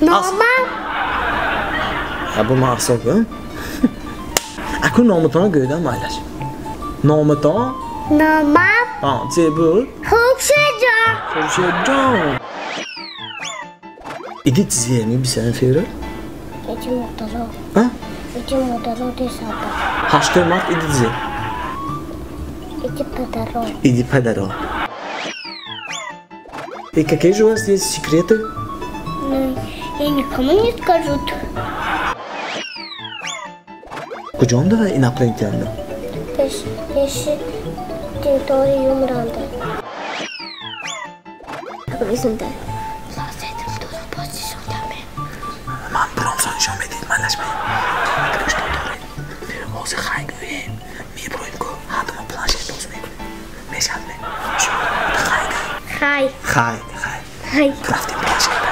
Normal. Ya bu mahsuk ha? Aku nomaton göğden maylaş. Nomaton? Normal. Tamam, bu. Hukşecan. Hurşedjon. İdi çizeyim bir sene fiyatı. İki modelo. Ha? İki modelo desada. Haştır mart idi çizeyim. İki pedero. Idi pedero. И какие же у вас есть секреты? Ну, я никому не скажу. Kucağımda ve inaklayıntılarında. Yeşil teritorium yumrandı. Bizim de plasetim doğru pozisyonda mı? Man bromsan şu medit mallaşmayın. Kırıştı doğru. Ozi hay güveyim. Mi broyim ko. Hatıma planşet olsun. Meşal mi? Şu hay. Hay. Hay. Hay. Kraftim planşet.